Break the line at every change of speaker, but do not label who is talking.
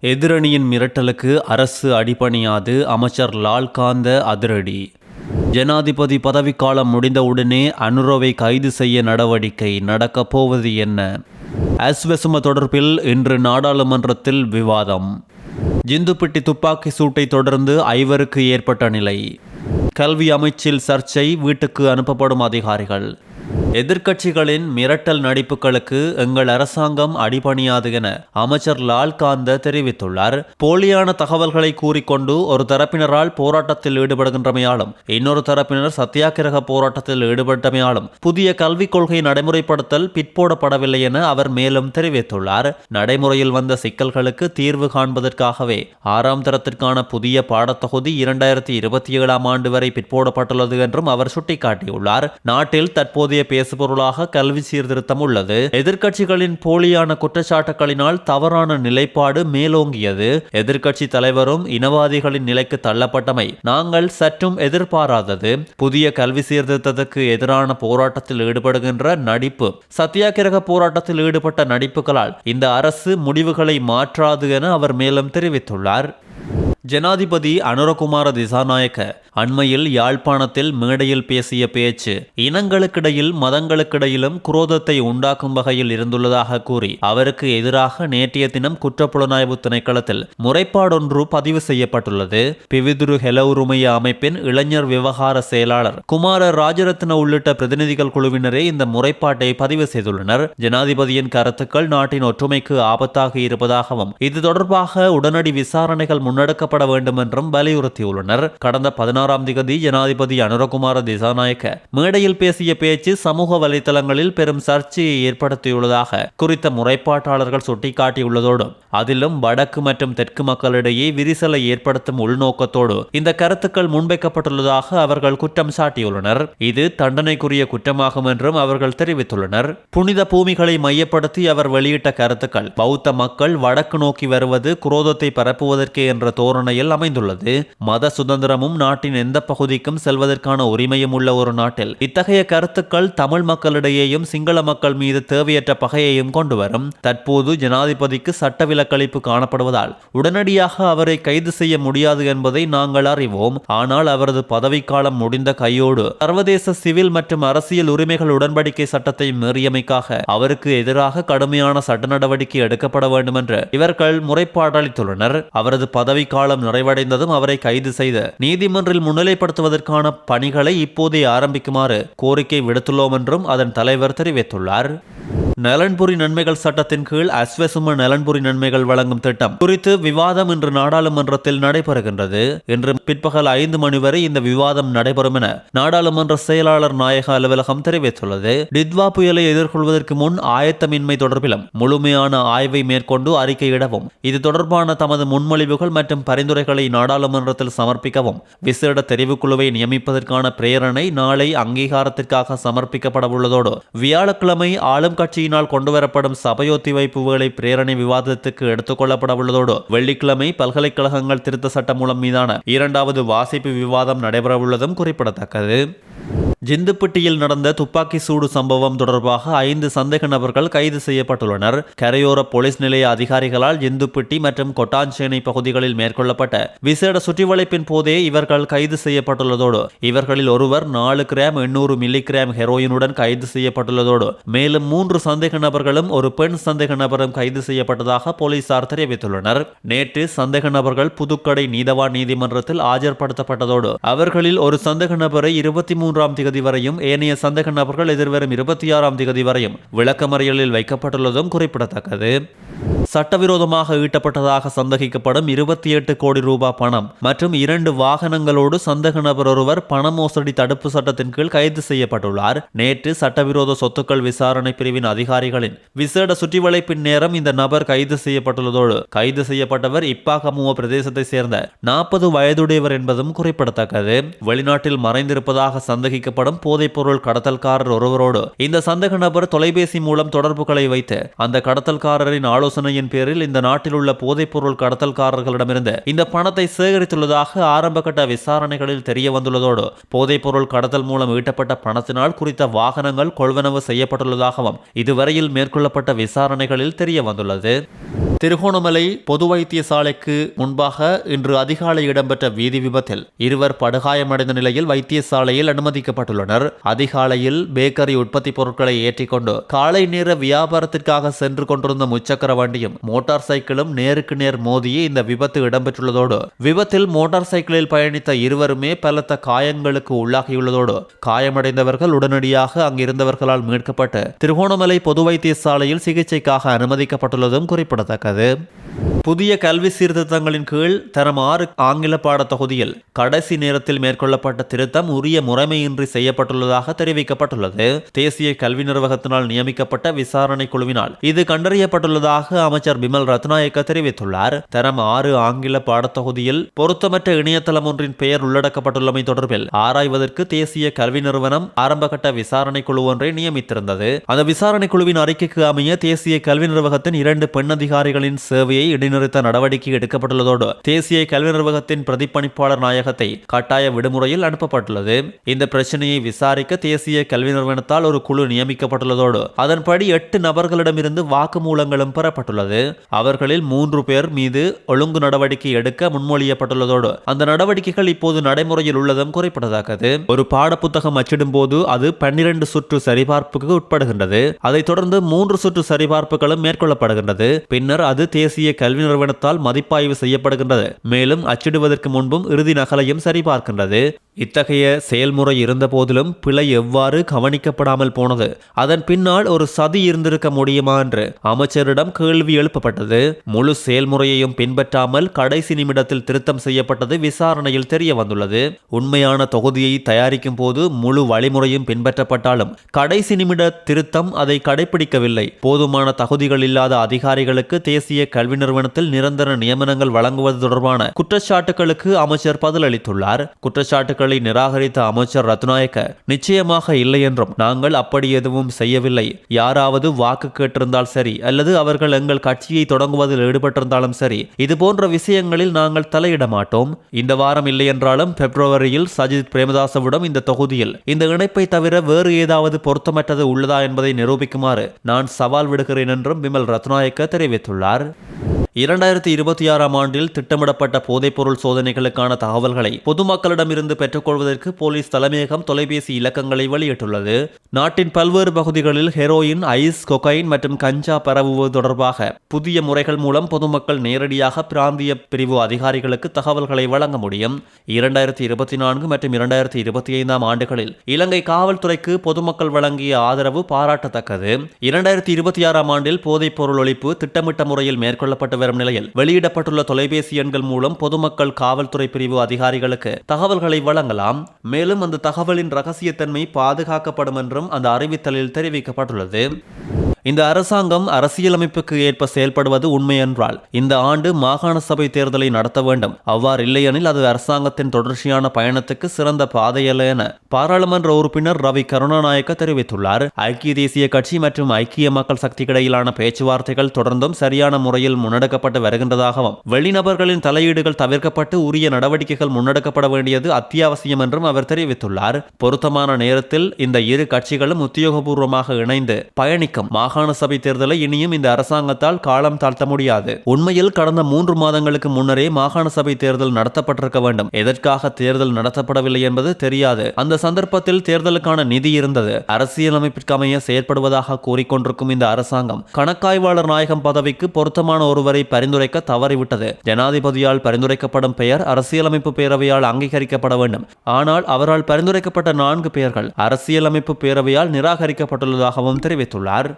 எதிரணியின் மிரட்டலுக்கு அரசு அடிபணியாது, அமைச்சர் லால்காந்த அதிரடி. ஜனாதிபதி பதவிக்காலம் முடிந்தவுடனே அனுரவை கைது செய்ய நடவடிக்கை நடக்கப் போவது என்ன? அஸ்வசும தொடர்பில் இன்று நாடாளுமன்றத்தில் விவாதம். ஜிந்துப்பிட்டி துப்பாக்கி சூட்டை தொடர்ந்து 5 ஏற்பட்ட நிலை. கல்வி அமைச்சில் சர்ச்சை, வீட்டுக்கு அனுப்பப்படும் அதிகாரிகள். எதிர்க்கட்சிகளின் மிரட்டல் நடிப்புகளுக்கு எங்கள் அரசாங்கம் அடிபணியாது என அமைச்சர் லால்காந்த தெரிவித்துள்ளார். போலியான தகவல்களை கூறிக்கொண்டு ஒரு தரப்பினரால் போராட்டத்தில் ஈடுபடுகின்றமையாலும் இன்னொரு தரப்பினர் சத்தியாகிரக போராட்டத்தில் ஈடுபட்டமையாலும் புதிய கல்விக் கொள்கை நடைமுறைப்படுத்தல் பிற்போடப்படவில்லை என அவர் மேலும் தெரிவித்துள்ளார். நடைமுறையில் வந்த சிக்கல்களுக்கு தீர்வு காண்பதற்காகவே 6ஆம் தரத்திற்கான புதிய பாடத்தொகுதி 2027ஆம் ஆண்டு வரை பிற்போடப்பட்டுள்ளது என்றும் அவர் சுட்டிக்காட்டியுள்ளார். நாட்டில் தற்போதைய பேசுபொருளாக கல்வி சீர்திருத்தம் உள்ளது. எதிர்க்கட்சிகளின் போலியான குற்றச்சாட்டுகளினால் தவறான நிலைப்பாடு மேலோங்கியது. எதிர்க்கட்சி தலைவரும் இனவாதிகளின் நிலைக்கு தள்ளப்பட்டமை நாங்கள் சற்றும் எதிர்பாராதது. புதிய கல்வி சீர்திருத்தத்துக்கு எதிரான போராட்டத்தில் ஈடுபடுகின்ற நடிப்பு, சத்தியாகிரக போராட்டத்தில் ஈடுபட்ட நடிப்புகளால் இந்த அரசு முடிவுகளை மாற்றாது என அவர் மேலும் தெரிவித்துள்ளார். ஜனாதிபதி அனுரகுமார திசாநாயக்க அண்மையில் யாழ்ப்பாணத்தில் மேடையில் பேசிய பேச்சு இனங்களுக்கிடையில் மதங்களுக்கிடையிலும் குரோதத்தை உண்டாக்கும் வகையில் இருந்துள்ளதாக கூறி அவருக்கு எதிராக நேற்றைய தினம் குற்றப்புலனாய்வு திணைக்களத்தில் முறைப்பாடொன்று பதிவு செய்யப்பட்டுள்ளது. பிவிதுரு ஹெலவுருமைய அமைப்பின் இளைஞர் விவகார செயலாளர் குமார ராஜரத்ன உள்ளிட்ட பிரதிநிதிகள் குழுவினரே இந்த முறைப்பாட்டை பதிவு செய்துள்ளனர். ஜனாதிபதியின் கருத்துக்கள் நாட்டின் ஒற்றுமைக்கு ஆபத்தாக இருப்பதாகவும் இது தொடர்பாக உடனடி விசாரணைகள் முன்னெடுக்கப்பட வேண்டும் என்றும் வலியுறுத்தியுள்ளனர். கடந்த 16ஆம் தேதி ஜனாதிபதி அனுரகுமார திசாநாயக்க மேடையில் பேசிய பேச்சு சமூக வலைதளங்களில் பெரும் சர்ச்சையை ஏற்படுத்தியுள்ளதாக குறித்த முறைப்பாட்டாளர்கள் சுட்டிக்காட்டியுள்ளதோடு அதிலும் வடக்கு மற்றும் தெற்கு மக்களிடையே விரிசலை ஏற்படுத்தும் உள்நோக்கத்தோடு இந்த கருத்துக்கள் முன்வைக்கப்பட்டுள்ளதாக அவர்கள் குற்றம் சாட்டியுள்ளனர். இது தண்டனைக்குரிய குற்றமாகும் என்றும் அவர்கள் தெரிவித்துள்ளனர். புனித பூமிகளை மையப்படுத்தி அவர் வெளியிட்ட கருத்துக்கள் பௌத்த மக்கள் வடக்கு நோக்கி வருவது குரோதத்தை பரப்புவதற்கே என்ற தோரணையில் அமைந்துள்ளது. மத சுதந்திரமும் நாட்டின் எந்த பகுதிக்கும் செல்வதற்கான உரிமையும் உள்ள ஒரு நாட்டில் இத்தகைய கருத்துக்கள் தமிழ் மக்களிடையேயும் சிங்கள மக்கள் மீது தேவையற்ற பகையையும் கொண்டு வரும். தற்போது ஜனாதிபதிக்கு சட்ட விலக்களிப்பு காணப்படுவதால் உடனடியாக அவரை கைது செய்ய முடியாது என்பதை நாங்கள் அறிவோம். ஆனால் அவரது பதவிக்காலம் முடிந்த கையோடு சர்வதேச சிவில் மற்றும் அரசியல் உரிமைகள் உடன்படிக்கை சட்டத்தை மீறியமைக்காக அவருக்கு எதிராக கடுமையான சட்ட நடவடிக்கை எடுக்கப்பட வேண்டும் என்று இவர்கள் முறைப்பாடளித்துள்ளனர். அவரது பதவிக்காலம் நிறைவடைந்ததும் அவரை கைது செய்து நீதிமன்றில் முன்னிலைப்படுத்துவதற்கான பணிகளை இப்போதே ஆரம்பிக்குமாறு கோரிக்கை விடுத்துள்ளோம் என்றும் அதன் தலைவர் தெரிவித்துள்ளார். நலன்புரி நன்மைகள் சட்டத்தின் கீழ் அஸ்வசும நலன்புரி நன்மைகள் வழங்கும் திட்டம் குறித்து விவாதம் இன்று நாடாளுமன்றத்தில் நடைபெறுகின்றது. இன்று பிற்பகல் 5 மணி வரை இந்த விவாதம் நடைபெறும் என நாடாளுமன்ற செயலாளர் நாயக அலுவலகம் தெரிவித்துள்ளது. டித்வா புயலை எதிர்கொள்வதற்கு முன் ஆயத்தமின்மை தொடர்பிலும் முழுமையான ஆய்வை மேற்கொண்டு அறிக்கையிடவும், இது தொடர்பான தமது முன்மொழிவுகள் மற்றும் பரிந்துரைகளை நாடாளுமன்றத்தில் சமர்ப்பிக்கவும் விசேட தெரிவுக்குழுவை நியமிப்பதற்கான பிரேரணை நாளை அங்கீகாரத்திற்காக சமர்ப்பிக்கப்பட உள்ளதோடு வியாழக்கிழமை ஆளும் கட்சி கொண்டுவரப்படும் சபையொத்திவைப்பு வேளை பிரேரணை விவாதத்துக்கு எடுத்துக் கொள்ளப்பட உள்ளதோடு வெள்ளிக்கிழமை பல்கலைக்கழகங்கள் திருத்த சட்டம் மூலம் மீதான 2வது வாசிப்பு விவாதம் நடைபெறவுள்ளதும் குறிப்பிடத்தக்கது. ஜிந்துப்பிட்டியில் நடந்த துப்பாக்கி சூடு சம்பவம் தொடர்பாக 5 சந்தேக நபர்கள் கைது செய்யப்பட்டுள்ளனர். கரையோர போலீஸ் நிலைய அதிகாரிகளால் ஜிந்துப்பிட்டி மற்றும் கொட்டாஞ்சேனை பகுதிகளில் மேற்கொள்ளப்பட்ட விசேட சுற்றிவளைப்பின் போதே இவர்கள் கைது செய்யப்பட்டுள்ளதோடு இவர்களில் ஒருவர் 4 கிராம் 800 மில்லிகிராம் ஹெரோயினுடன் கைது செய்யப்பட்டுள்ளதோடு மேலும் 3 சந்தேக நபர்களும் ஒரு பெண் சந்தேக நபரும் கைது செய்யப்பட்டதாக போலீசார் தெரிவித்துள்ளனர். நேற்று சந்தேக நபர்கள் புதுக்கடை நீதவான் நீதிமன்றத்தில் ஆஜர்படுத்தப்பட்டதோடு அவர்களில் ஒரு சந்தேக நபரை 23ஆம் தேதி வரையும் ஏனைய சந்தேக நபர்கள் எதிர்வரும் 26ஆம் தேதி வரையும் விளக்கமறியலில் வைக்கப்பட்டுள்ளதும் குறிப்பிடத்தக்கது. சட்டவிரோதமாக ஈட்டப்பட்டதாக சந்தேகிக்கப்படும் 28 கோடி ரூபாய் பணம் மற்றும் 2 வாகனங்களோடு சந்தேக நபர் ஒருவர் பண மோசடி தடுப்பு சட்டத்தின் கீழ் கைது செய்யப்பட்டுள்ளார். நேற்று சட்டவிரோத சொத்துக்கள் விசாரணை பிரிவின் அதிகாரிகளின் விசேட சுற்றிவளைப்பின் நேரம் இந்த நபர் கைது செய்யப்பட்டுள்ளதோடு கைது செய்யப்பட்டவர் இப்பாகமுவ பிரதேசத்தை சேர்ந்த 40 வயதுடையவர் என்பதும் குறிப்பிடத்தக்கது. வெளிநாட்டில் மறைந்திருப்பதாக சந்தேகிக்கப்படும் போதைப்பொருள் கடத்தல்காரர் ஒருவரோடு இந்த சந்தேக நபர் தொலைபேசி மூலம் தொடர்புகளை வைத்து அந்த கடத்தல்காரரின் ஆலோசனையின் பேரில் இந்த நாட்டில் உள்ள போதைப்பொருள் கடத்தல்காரர்களிடமிருந்து இந்த பணத்தை சேகரித்துள்ளதாக ஆரம்பகட்ட விசாரணைகளில் தெரிய வந்துள்ளதோடு போதைப்பொருள் கடத்தல் மூலம் ஈட்டப்பட்ட பணத்தினால் குறித்த வாகனங்கள் கொள்வனவு செய்யப்பட்டுள்ளதாகவும் இதுவரையில் மேற்கொள்ளப்பட்ட விசாரணைகளில் தெரிய வந்துள்ளது. திருகோணமலை பொது வைத்தியசாலைக்கு முன்பாக இன்று அதிகாலை இடம்பெற்ற வீதி விபத்தில் இருவர் படுகாயமடைந்த நிலையில் வைத்தியசாலையில் அனுமதிக்கப்பட்டுள்ளனர். அதிகாலையில் பேக்கரி உற்பத்தி பொருட்களை ஏற்றிக்கொண்டு காலை நேர வியாபாரத்திற்காக சென்று கொண்டிருந்த முச்சக்கர வண்டியும் மோட்டார் சைக்கிளும் நேருக்கு நேர் மோதியே இந்த விபத்து இடம்பெற்றுள்ளதோடு விபத்தில் மோட்டார் சைக்கிளில் பயணித்த இருவருமே பலத்த காயங்களுக்கு உள்ளாகியுள்ளதோடு காயமடைந்தவர்கள் உடனடியாக அங்கிருந்தவர்களால் மீட்கப்பட்டு திருகோணமலை பொது வைத்தியசாலையில் சிகிச்சைக்காக அனுமதிக்கப்பட்டுள்ளதும் குறிப்பிடத்தக்கது. புதிய கல்வி சீர்திருத்தங்களின் கீழ் தரம் 6 ஆங்கில பாட தொகுதியில் கடைசி நேரத்தில் மேற்கொள்ளப்பட்ட திருத்தம் உரிய முறைமையின்றி செய்யப்பட்டுள்ளதாக தெரிவிக்கப்பட்டுள்ளது. தேசிய கல்வி நிர்வாகத்தினால் நியமிக்கப்பட்ட விசாரணை குழுவினால் இது கண்டறியப்பட்டுள்ளதாக அமைச்சர் பிமல் ரத்நாயக்க தெரிவித்துள்ளார். தரம் 6 ஆங்கில பாடத்தொகுதியில் பொருத்தமற்ற இணையதளம் ஒன்றின் பெயர் உள்ளடக்கப்பட்டுள்ளமை தொடர்பில் ஆராய்வதற்கு தேசிய கல்வி நிறுவனம் ஆரம்பகட்ட விசாரணை குழு ஒன்றை நியமித்திருந்தது. அந்த விசாரணை குழுவின் அறிக்கைக்கு அமைய தேசிய கல்வி நிர்வாகத்தின் 2 பெண் அதிகாரிகளின் சேவையை இடைநிறுத்த நடவடிக்கை எடுக்கப்பட்டுள்ளதோடு தேசிய கல்வி நிர்வாகத்தின் பிரதிப்பணிப்பாளர் நாயகத்தை கட்டாய விடுமுறையில் அனுப்பப்பட்டுள்ளது. இந்த பிரச்சனையை விசாரிக்க தேசிய கல்வி நிறுவனத்தால் ஒரு குழு நியமிக்கப்பட்டுள்ளதோடு அதன்படி 8 நபர்களிடமிருந்து வாக்குமூலங்களும் பெறப்பட்டுள்ளது. அவர்களில் 3 பேர் மீது ஒழுங்கு நடவடிக்கை எடுக்க முன்மொழியப்பட்டுள்ளதோடு அந்த நடவடிக்கைகள் இப்போது நடைமுறையில் உள்ளதும் குறிப்பிடத்தக்கது. ஒரு பாட புத்தகம் அச்சிடும் போது அது 12 சுற்று சரிபார்ப்புக்கு உட்படுகின்றது. அதைத் தொடர்ந்து 3 சுற்று சரிபார்ப்புகளும் மேற்கொள்ளப்படுகின்றது. பின்னர் அது தேசிய கல்வி நிறுவனத்தால் மதிப்பாய்வு செய்யப்படுகின்றது. மேலும் அச்சிடுவதற்கு முன்பும் இறுதி நகலையும் சரிபார்க்கின்றது. இத்தகைய செயல்முறை இருந்த போதிலும் பிழை எவ்வாறு கவனிக்கப்படாமல் போனது, அதன் பின்னால் ஒரு சதி இருந்திருக்க முடியுமா என்று அமைச்சரிடம் கேள்வி எழுப்பப்பட்டது. முழு செயல்முறையையும் பின்பற்றாமல் கடைசி நிமிடத்தில் திருத்தம் செய்யப்பட்டது விசாரணையில் தெரிய வந்துள்ளது. உண்மையான தொகுதியை தயாரிக்கும் போது முழு வழிமுறையும் பின்பற்றப்பட்டாலும் கடைசி நிமிட திருத்தம் அதை கடைபிடிக்கவில்லை. போதுமான தகுதிகள் இல்லாத அதிகாரிகளுக்கு தேசிய கல்வி நிறுவனத்தில் நிரந்தர நியமனங்கள் வழங்குவது தொடர்பான குற்றச்சாட்டுகளுக்கு அமைச்சர் பதிலளித்துள்ளார். குற்றச்சாட்டுகளை நிராகரித்த அமைச்சர் ரத்நாயக்க நிச்சயமாக இல்லை என்றும் நாங்கள் அப்படி எதுவும் செய்யவில்லை. யாராவது வாக்கு கேட்டிருந்தால் சரி அல்லது அவர்கள் எங்கள் கட்சியை தொடங்குவதில் ஈடுபட்டிருந்தாலும் சரி இதுபோன்ற விஷயங்களில் நாங்கள் தலையிட மாட்டோம். இந்த வாரம் இல்லை என்றாலும் பிப்ரவரியில் சஜித் பிரேமதாசவிடம் இந்த தொகுதியில் இந்த இணைப்பை தவிர வேறு ஏதாவது பொருத்தமற்றது உள்ளதா என்பதை நிரூபிக்குமாறு நான் சவால் விடுகிறேன் என்றும் பிமல் ரத்நாயக்க தெரிவித்துள்ளார். 2026ஆம் ஆண்டில் திட்டமிடப்பட்ட போதைப்பொருள் சோதனைகளுக்கான தகவல்களை பொதுமக்களிடமிருந்து பெற்றுக்கொள்வதற்கு போலீஸ் தலைமையகம் தொலைபேசி இலக்கங்களை வெளியிட்டுள்ளது. நாட்டின் பல்வேறு பகுதிகளில் ஹெரோயின், ஐஸ், கொகைன் மற்றும் கஞ்சா பரவுவது தொடர்பாக புதிய முறைகள் மூலம் பொதுமக்கள் நேரடியாக பிராந்திய பிரிவு அதிகாரிகளுக்கு தகவல்களை வழங்க முடியும். 2024 மற்றும் 2025ஆம் ஆண்டுகளில் இலங்கை காவல்துறைக்கு பொதுமக்கள் வழங்கிய ஆதரவு பாராட்டத்தக்கது. 2026ஆம் ஆண்டில் போதைப்பொருள் ஒழிப்பு திட்டமிட்ட முறையில் மேற்கொள்ளப்பட்டு வரும் நிலையில் வெளியிடப்பட்டுள்ள தொலைபேசி எண்கள் மூலம் பொதுமக்கள் காவல்துறை பிரிவு அதிகாரிகளுக்கு தகவல்களை வழங்கலாம். மேலும் அந்த தகவலின் இரகசியத்தன்மை பாதுகாக்கப்படும் என்றும் அந்த அறிவித்தலில் தெரிவிக்கப்பட்டுள்ளது. இந்த அரசாங்கம் அரசியலமைப்புக்கு ஏற்ப செயல்படுவது உண்மை என்றால் இந்த ஆண்டு மாகாண சபை தேர்தலை நடத்த வேண்டும். அவ்வாறு இல்லையெனில் அது அரசாங்கத்தின் தொடர்ச்சியான பயணத்துக்கு சிறந்த பாதையல்ல என பாராளுமன்ற உறுப்பினர் ரவி கருணாநாயக்க தெரிவித்துள்ளார். ஐக்கிய தேசிய கட்சி மற்றும் ஐக்கிய மக்கள் சக்திக்கிடையிலான பேச்சுவார்த்தைகள் தொடர்ந்தும் சரியான முறையில் முன்னெடுக்கப்பட்டு வருகின்றதாகவும் வெளிநபர்களின் தலையீடுகள் தவிர்க்கப்பட்டு உரிய நடவடிக்கைகள் முன்னெடுக்கப்பட வேண்டியது அத்தியாவசியம் என்றும் அவர் தெரிவித்துள்ளார். பொருத்தமான நேரத்தில் இந்த இரு கட்சிகளும் உத்தியோகபூர்வமாக இணைந்து பயணிக்கும் மாகாண சபை தேர்தலை இனியும் இந்த அரசாங்கத்தால் காலம் தாழ்த்த முடியாது. உண்மையில் கடந்த 3 மாதங்களுக்கு முன்னரே மாகாண சபை தேர்தல் நடத்தப்பட்டிருக்க வேண்டும். எதற்காக தேர்தல் நடத்தப்படவில்லை என்பது தெரியாது. அந்த சந்தர்ப்பத்தில் தேர்தலுக்கான நிதி இருந்தது. அரசியலமைப்பிற்கு அமைய செயற்படுவதாக கூறிக்கொண்டிருக்கும் இந்த அரசாங்கம் கணக்காய்வாளர் நாயகம் பதவிக்கு பொருத்தமான ஒருவரை பரிந்துரைக்க தவறிவிட்டது. ஜனாதிபதியால் பரிந்துரைக்கப்படும் பெயர் அரசியலமைப்பு பேரவையால் அங்கீகரிக்கப்பட வேண்டும். ஆனால் அவரால் பரிந்துரைக்கப்பட்ட 4 பெயர்கள் அரசியலமைப்பு பேரவையால் நிராகரிக்கப்பட்டுள்ளதாகவும் தெரிவித்துள்ளார்.